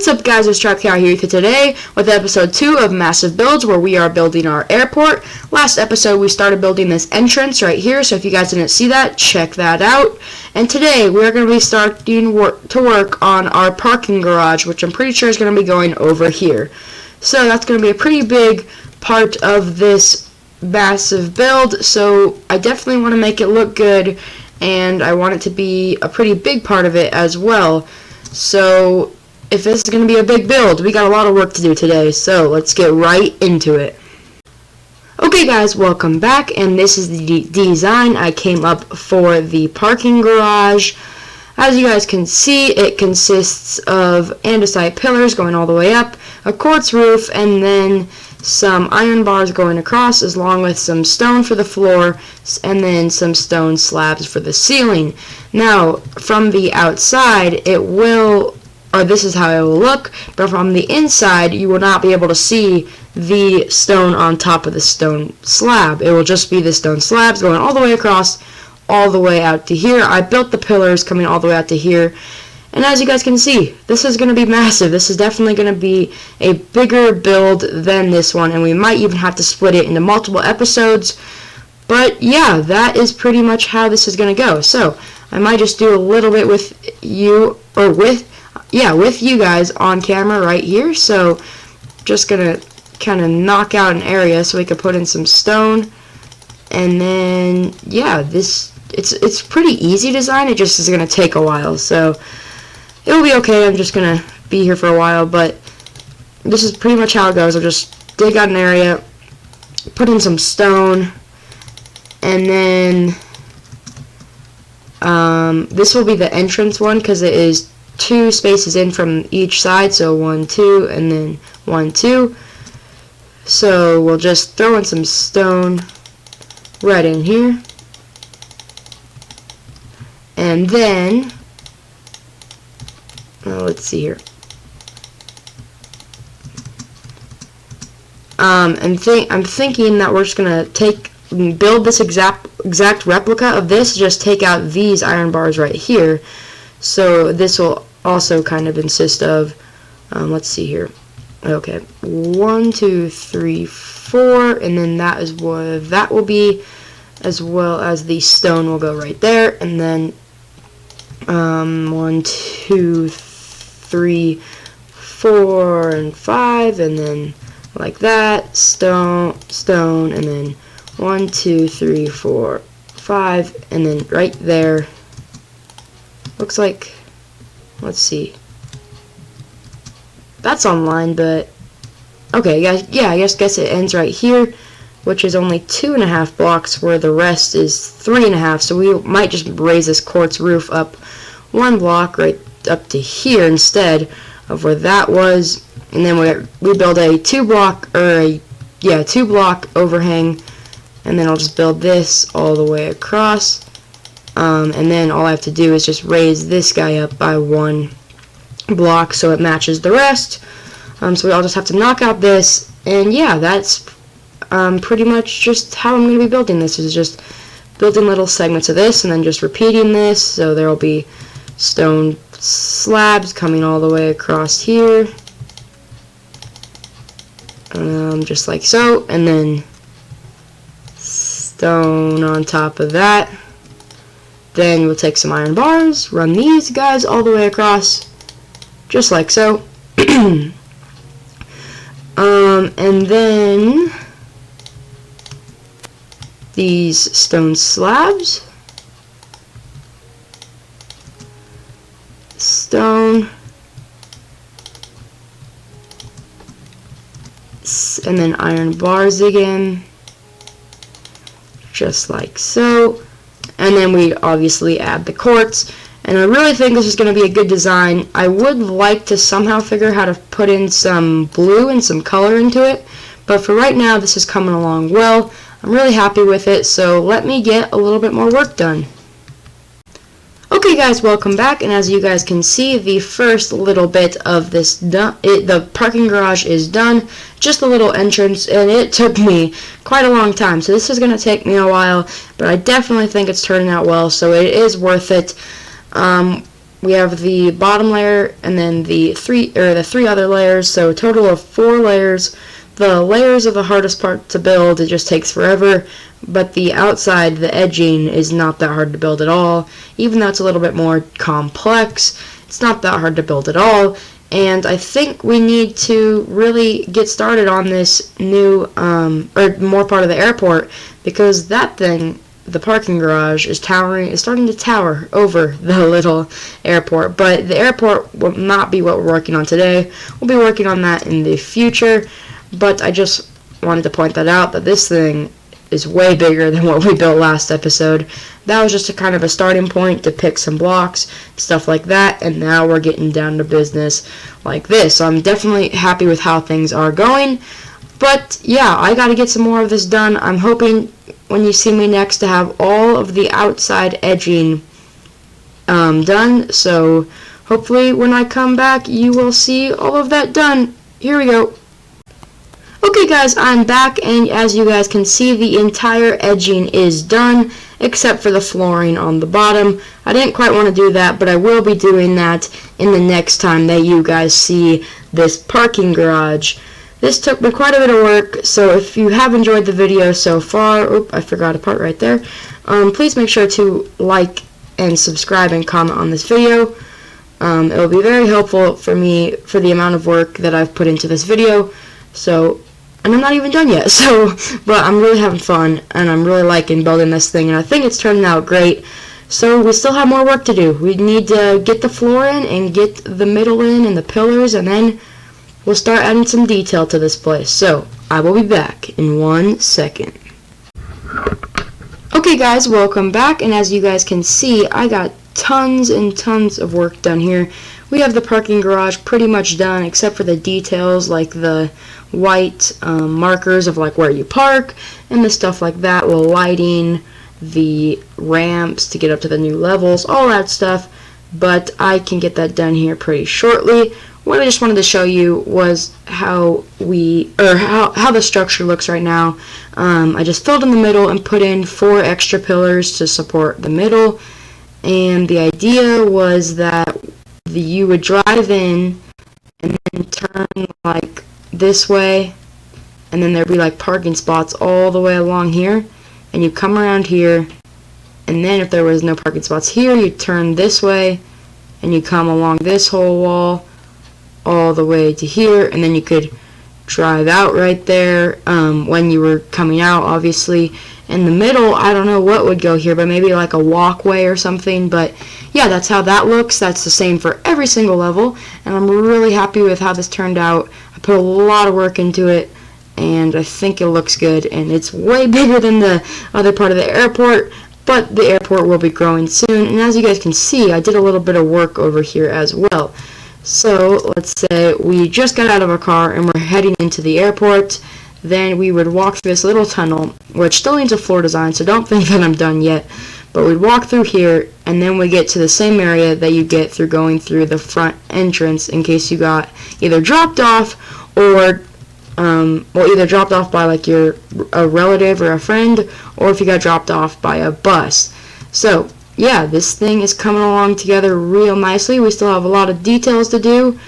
What's up, guys? It's Trapcow here today with episode 2 of Massive Builds, where we are building our airport. Last episode we started building this entrance right here, so if you guys didn't see that, check that out. And today we're going to be starting to work on our parking garage, which I'm pretty sure is going to be going over here. So that's going to be a pretty big part of this massive build, so I definitely want to make it look good, and I want it to be a pretty big part of it as well. So if this is going to be a big build, we got a lot of work to do today, so let's get right into it. Okay guys, welcome back, and this is the design I came up for the parking garage. As you guys can see, it consists of andesite pillars going all the way up, a quartz roof, and then some iron bars going across, along with some stone for the floor, and then some stone slabs for the ceiling. Now, from the outside, this is how it will look, but from the inside, you will not be able to see the stone on top of the stone slab. It will just be the stone slabs going all the way across, all the way out to here. I built the pillars coming all the way out to here, and as you guys can see, this is going to be massive. This is definitely going to be a bigger build than this one, and we might even have to split it into multiple episodes. But yeah, that is pretty much how this is going to go. So I might just do a little bit with you, or with you guys on camera right here. So just going to kind of knock out an area so we can put in some stone. And then, yeah, it's pretty easy design. It just is going to take a while, so it will be okay. I'm just going to be here for a while, but this is pretty much how it goes. I'll just dig out an area, put in some stone, and then this will be the entrance one because it is 2 spaces in from each side, so 1, 2, and then 1, 2. So we'll just throw in some stone right in here, and then let's see here. I'm thinking that we're just gonna build this exact replica of this. Just take out these iron bars right here. So this will also kind of consist of, let's see here. Okay, 1, 2, 3, 4, and then that is what that will be, as well as the stone will go right there, and then 1, 2, 3, 4, and 5, and then like that, stone, and then 1, 2, 3, 4, 5, and then right there. Looks like, let's see. That's online, but okay, yeah, I guess it ends right here, which is only 2.5 blocks, where the rest is 3.5. So we might just raise this quartz roof up 1 block right up to here instead of where that was, and then we build a 2-block overhang, and then I'll just build this all the way across, and then all I have to do is just raise this guy up by 1 block so it matches the rest. So I'll just have to knock out this, and yeah, that's pretty much just how I'm going to be building this. Is just building little segments of this and then just repeating this. So there will be stone slabs coming all the way across here, just like so, and then stone on top of that. Then we'll take some iron bars, run these guys all the way across, just like so. And then these stone slabs, stone, and then iron bars again, just like so. And then we obviously add the quartz. And I really think this is going to be a good design. I would like to somehow figure how to put in some blue and some color into it, but for right now this is coming along well. I'm really happy with it, so let me get a little bit more work done. Okay guys, welcome back, and as you guys can see, the first little bit of this the parking garage is done. Just a little entrance, and it took me quite a long time, so this is going to take me a while, but I definitely think it's turning out well, so it is worth it. we have the bottom layer and then the three other layers, so a total of 4 layers. The layers are the hardest part to build. It just takes forever, but the outside, the edging, is not that hard to build at all. Even though it's a little bit more complex, it's not that hard to build at all. And I think we need to really get started on this new, or more part of the airport, because that thing, the parking garage, is starting to tower over the little airport. But the airport will not be what we're working on today. We'll be working on that in the future. But I just wanted to point that out, that this thing is way bigger than what we built last episode. That was just a kind of a starting point to pick some blocks, stuff like that, and now we're getting down to business like this. So I'm definitely happy with how things are going. But yeah, I gotta get some more of this done. I'm hoping when you see me next to have all of the outside edging done. So hopefully when I come back, you will see all of that done. Here we go. Okay guys, I'm back, and as you guys can see, the entire edging is done, except for the flooring on the bottom. I didn't quite want to do that, but I will be doing that in the next time that you guys see this parking garage. This took me quite a bit of work, so if you have enjoyed the video so far, I forgot a part right there, please make sure to like and subscribe and comment on this video. It will be very helpful for me for the amount of work that I've put into this video. And I'm not even done yet, but I'm really having fun, and I'm really liking building this thing, and I think it's turning out great. So we still have more work to do. We need to get the floor in and get the middle in and the pillars, and then we'll start adding some detail to this place. So I will be back in 1 second. Okay guys, welcome back, and as you guys can see, I got tons and tons of work done here. We have the parking garage pretty much done, except for the details like the white markers of like where you park and the stuff like that, the lighting, the ramps to get up to the new levels, all that stuff. But I can get that done here pretty shortly. What I just wanted to show you was how the structure looks right now. I just filled in the middle and put in 4 extra pillars to support the middle, and the idea was that you would drive in and then turn like this way, and then there'd be like parking spots all the way along here, and you come around here, and then if there was no parking spots here, you turn this way and you come along this whole wall all the way to here, and then you could drive out right there when you were coming out. Obviously in the middle, I don't know what would go here, but maybe like a walkway or something. But yeah, that's how that looks. That's the same for every single level, and I'm really happy with how this turned out. I put a lot of work into it, and I think it looks good, and it's way bigger than the other part of the airport, but the airport will be growing soon. And as you guys can see, I did a little bit of work over here as well. So let's say we just got out of our car and we're heading into the airport. Then we would walk through this little tunnel, which still needs a floor design, so don't think that I'm done yet. But we'd walk through here, and then we get to the same area that you get through going through the front entrance, in case you got either dropped off or either dropped off by like a relative or a friend, or if you got dropped off by a bus. So yeah, this thing is coming along together real nicely. We still have a lot of details to do,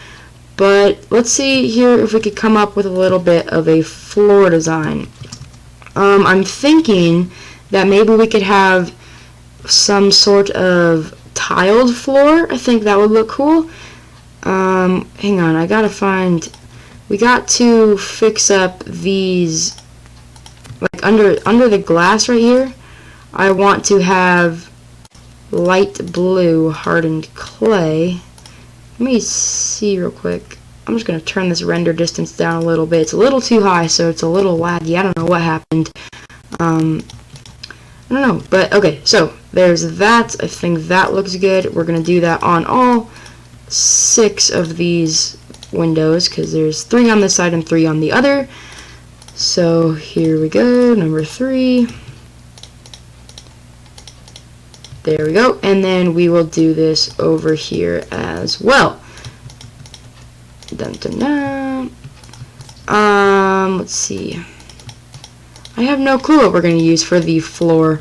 but let's see here if we could come up with a little bit of a floor design. I'm thinking that maybe we could have some sort of tiled floor. I think that would look cool. Hang on, I gotta find, we got to fix up these, like under the glass right here. I want to have light blue hardened clay. Let me see real quick. I'm just going to turn this render distance down a little bit. It's a little too high, so it's a little laggy. I don't know what happened. I don't know, but okay, so there's that. I think that looks good. We're going to do that on all 6 of these windows, because there's 3 on this side and 3 on the other. So here we go, number 3. There we go, and then we will do this over here as well. Dun, dun, dun. Let's see. I have no clue what we're going to use for the floor.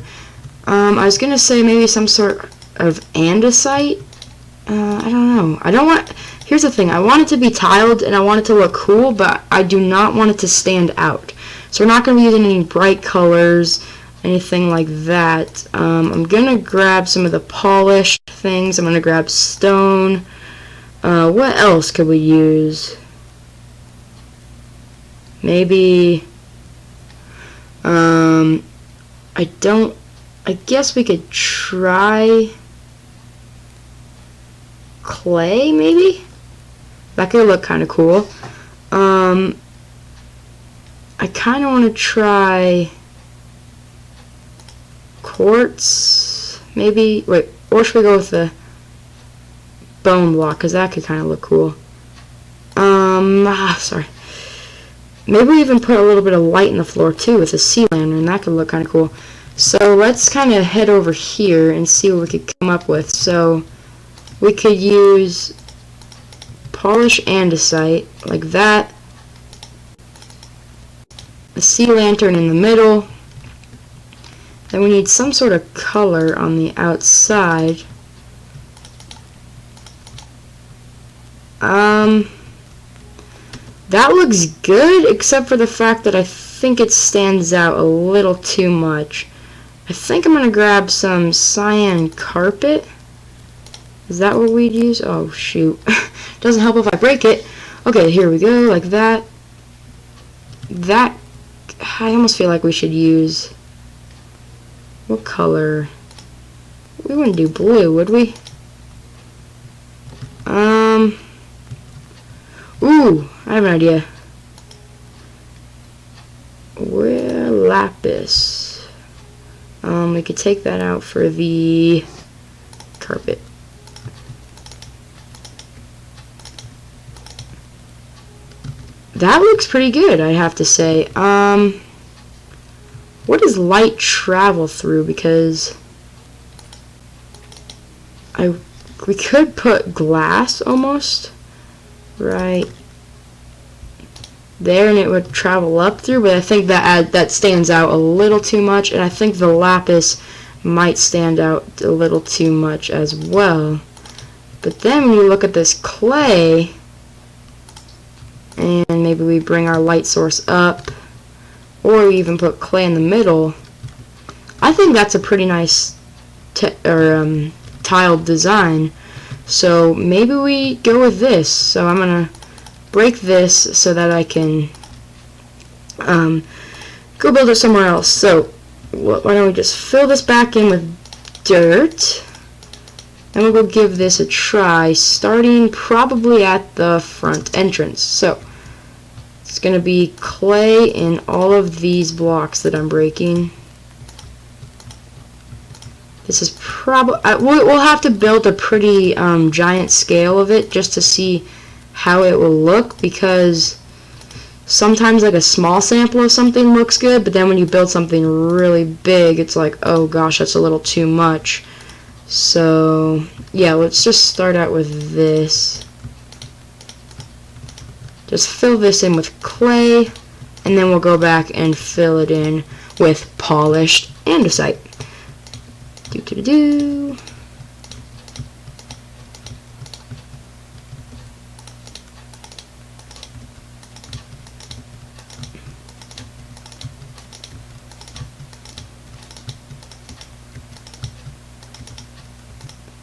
I was going to say maybe some sort of andesite. I don't know. I don't want... Here's the thing. I want it to be tiled, and I want it to look cool, but I do not want it to stand out. So we're not going to be using any bright colors, anything like that. I'm going to grab some of the polished things. I'm going to grab stone. What else could we use? Maybe... I guess we could try clay, maybe? That could look kind of cool. I kind of want to try quartz, maybe. Wait, or should we go with the bone block, because that could kind of look cool. Sorry. Maybe we even put a little bit of light in the floor too with a sea lantern. That could look kind of cool. So let's kind of head over here and see what we could come up with. So we could use polish andesite like that. A sea lantern in the middle. Then we need some sort of color on the outside. That looks good, except for the fact that I think it stands out a little too much. I think I'm going to grab some cyan carpet. Is that what we'd use? Oh, shoot. Doesn't help if I break it. Okay, here we go, like that. That, I almost feel like we should use... What color? We wouldn't do blue, would we? Ooh, I have an idea. Where lapis? We could take that out for the carpet. That looks pretty good, I have to say. What does light travel through? Because we could put glass almost right there, and it would travel up through, but I think that stands out a little too much, and I think the lapis might stand out a little too much as well. But then when you look at this clay, and maybe we bring our light source up, or we even put clay in the middle, I think that's a pretty nice tiled design. So maybe we go with this. So I'm gonna break this so that I can go build it somewhere else. So why don't we just fill this back in with dirt, and we'll go give this a try, starting probably at the front entrance. So it's gonna be clay in all of these blocks that I'm breaking. This is probably, we'll have to build a pretty giant scale of it just to see how it will look, because sometimes like a small sample of something looks good, but then when you build something really big, it's like, oh gosh, that's a little too much. So yeah, let's just start out with this. Just fill this in with clay, and then we'll go back and fill it in with polished andesite. Do.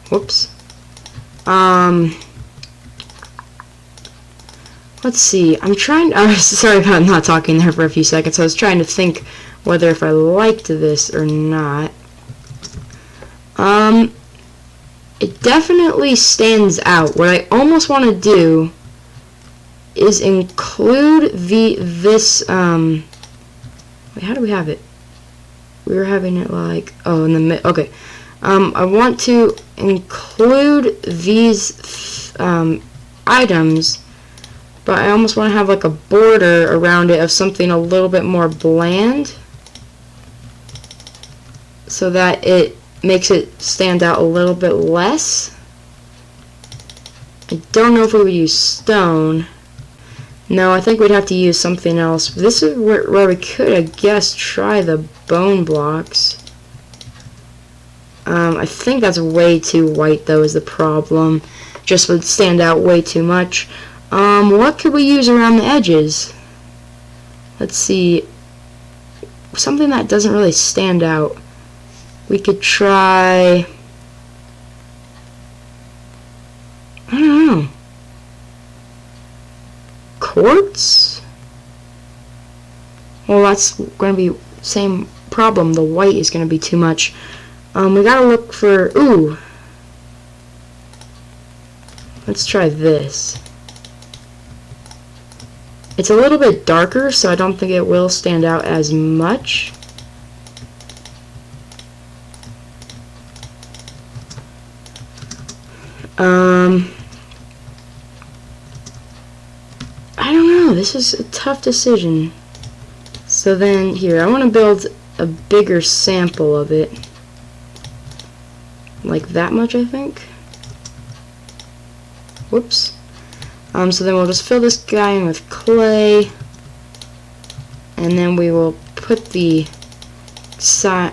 Whoops. Let's see. I'm trying. Sorry about not talking there for a few seconds. I was trying to think whether if I liked this or not. It definitely stands out. What I almost want to do is include this. Wait, how do we have it? We were having it like, oh, in the mid. Okay. I want to include these items, but I almost want to have like a border around it of something a little bit more bland, so that it makes it stand out a little bit less. I don't know if we would use stone. No, I think we'd have to use something else. This is where we could, I guess, try the bone blocks. I think that's way too white, though, is the problem. Just would stand out way too much. What could we use around the edges? Let's see. Something that doesn't really stand out. We could try... I don't know. Quartz? Well, that's going to be same problem. The white is going to be too much. We gotta look for... Ooh. Let's try this. It's a little bit darker, so I don't think it will stand out as much. I don't know. This is a tough decision. So then, here, I want to build a bigger sample of it. Like that much, I think. Whoops. So then we'll just fill this guy in with clay. And then we will put the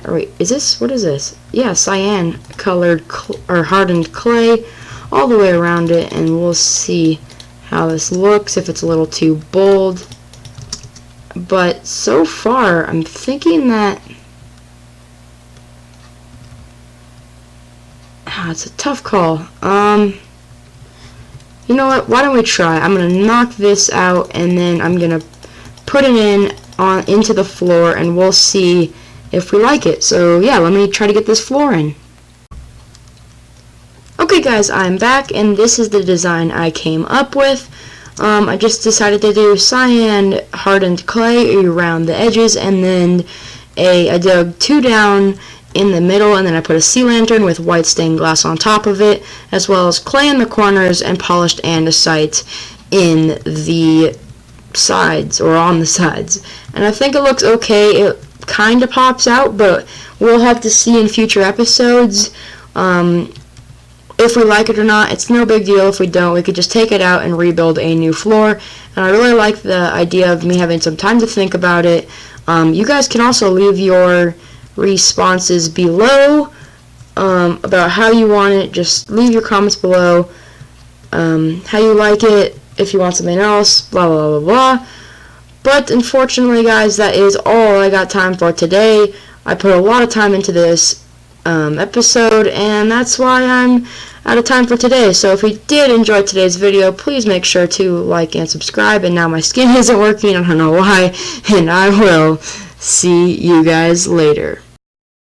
wait, is this, what is this? Yeah, cyan colored or hardened clay all the way around it, and we'll see how this looks, if it's a little too bold. But so far, I'm thinking that it's a tough call. You know what? Why don't we try? I'm gonna knock this out, and then I'm gonna put it into the floor, and we'll see if we like it. So yeah, let me try to get this floor in. Okay guys, I'm back, and this is the design I came up with. I just decided to do cyan hardened clay around the edges, and then I dug 2 down in the middle, and then I put a sea lantern with white stained glass on top of it, as well as clay in the corners and polished andesite in the sides, or on the sides. And I think it looks okay. It kind of pops out, but we'll have to see in future episodes if we like it or not. It's no big deal if we don't. We could just take it out and rebuild a new floor. And I really like the idea of me having some time to think about it. You guys can also leave your responses below about how you want it. Just leave your comments below, how you like it, if you want something else, blah blah blah blah. But unfortunately guys, that is all I got time for today. I put a lot of time into this episode, and that's why I'm out of time for today. So if you did enjoy today's video, please make sure to like and subscribe. And now my skin isn't working, I don't know why, and I will see you guys later.